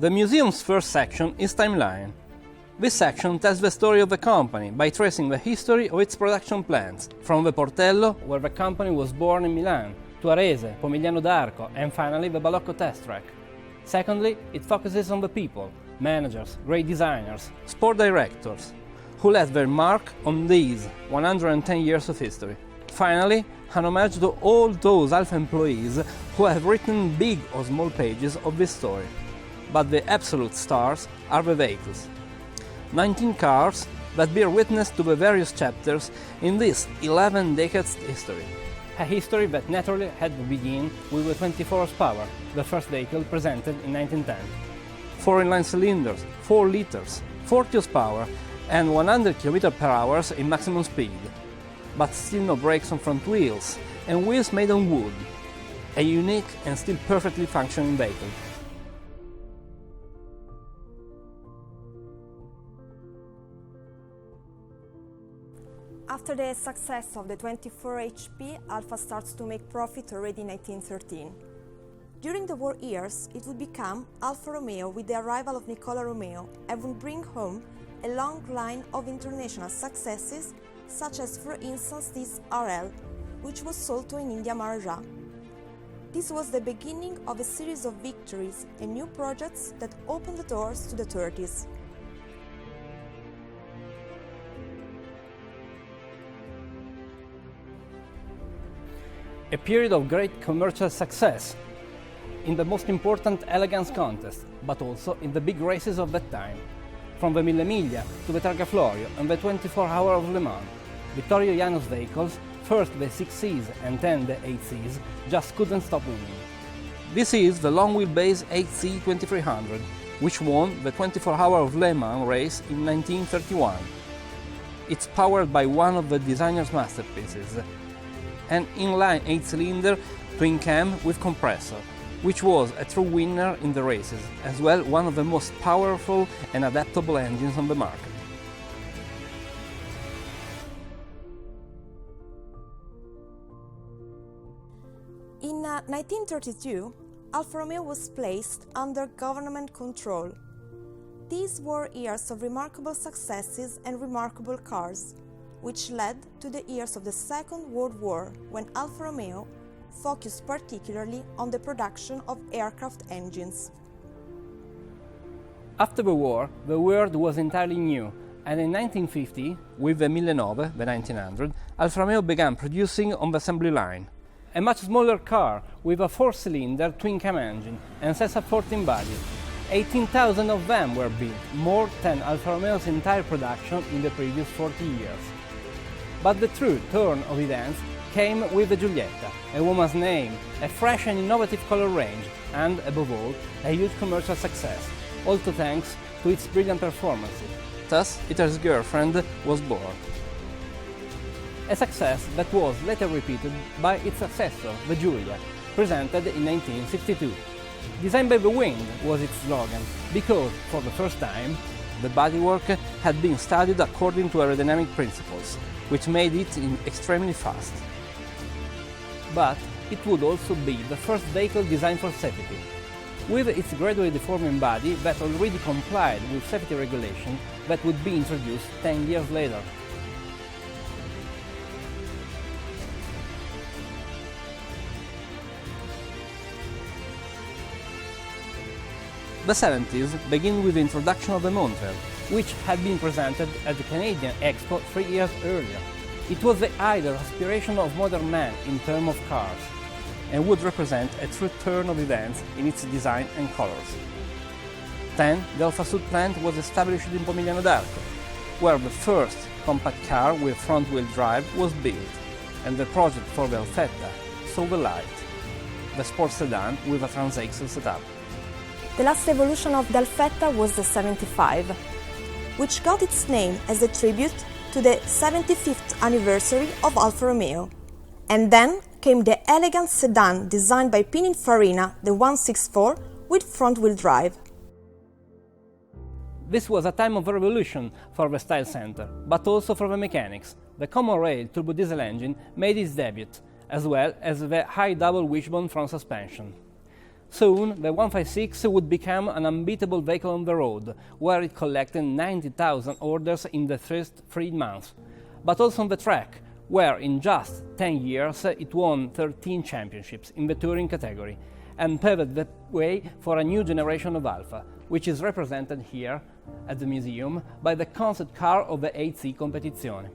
The museum's first section is Timeline. This section tells the story of the company by tracing the history of its production plants, from the Portello, where the company was born in Milan, to Arese, Pomigliano d'Arco, and finally the Balocco test track. Secondly, it focuses on the people, managers, great designers, sport directors, who left their mark on these 110 years of history. Finally, an homage to all those Alfa employees who have written big or small pages of this story. But the absolute stars are the vehicles. 19 cars that bear witness to the various chapters in this 11 decades history. A history that naturally had to begin with the 24 horsepower, the first vehicle presented in 1910. 4 inline cylinders, 4 liters, 40 horsepower and 100 km/h in maximum speed. But still no brakes on front wheels, and wheels made on wood. A unique and still perfectly functioning vehicle. After the success of the 24 HP, Alfa starts to make profit already in 1913. During the war years, it would become Alfa Romeo with the arrival of Nicola Romeo and would bring home a long line of international successes, such as for instance this RL, which was sold to an India Maharaja. This was the beginning of a series of victories and new projects that opened the doors to the 30s. A period of great commercial success in the most important elegance contest, but also in the big races of that time. From the Mille Miglia to the Targa Florio and the 24-hour of Le Mans, Vittorio Jano's vehicles, first the 6Cs and then the 8Cs, just couldn't stop winning. This is the long wheelbase 8C 2300, which won the 24-hour of Le Mans race in 1931. It's powered by one of the designer's masterpieces, an inline 8-cylinder twin-cam with compressor, which was a true winner in the races, as well one of the most powerful and adaptable engines on the market. In 1932, Alfa Romeo was placed under government control. These were years of remarkable successes and remarkable cars, which led to the years of the Second World War, when Alfa Romeo focused particularly on the production of aircraft engines. After the war, the world was entirely new, and in 1950, with the 1900, the 1900, Alfa Romeo began producing on the assembly line. A much smaller car with a 4-cylinder twin-cam engine and self-supporting body. 18,000 of them were built, more than Alfa Romeo's entire production in the previous 40 years. But the true turn of events came with the Giulietta, a woman's name, a fresh and innovative color range, and, above all, a huge commercial success, also thanks to its brilliant performances. Thus, Hitler's girlfriend was born. A success that was later repeated by its successor, the Giulia, presented in 1962. Designed by the wind was its slogan, because, for the first time, the bodywork had been studied according to aerodynamic principles, which made it extremely fast. But it would also be the first vehicle designed for safety. With its gradually deforming body that already complied with safety regulations that would be introduced 10 years later. The 70s begin with the introduction of the Montreal, which had been presented at the Canadian Expo 3 years earlier. It was the ideal aspiration of modern man in terms of cars, and would represent a true turn of events in its design and colors. Then, the Alfa Sud plant was established in Pomigliano d'Arco, where the first compact car with front-wheel drive was built, and the project for the Alfetta saw the light, the sports sedan with a transaxle setup. The last evolution of the Alfetta was the 75, which got its name as a tribute to the 75th anniversary of Alfa Romeo. And then came the elegant sedan designed by Pininfarina, the 164, with front-wheel drive. This was a time of revolution for the style center, but also for the mechanics. The common rail turbo diesel engine made its debut, as well as the high double wishbone front suspension. Soon, the 156 would become an unbeatable vehicle on the road, where it collected 90,000 orders in the first 3 months, but also on the track, where in just 10 years it won 13 championships in the touring category, and paved the way for a new generation of Alfa, which is represented here at the museum by the concept car of the 8C Competizione.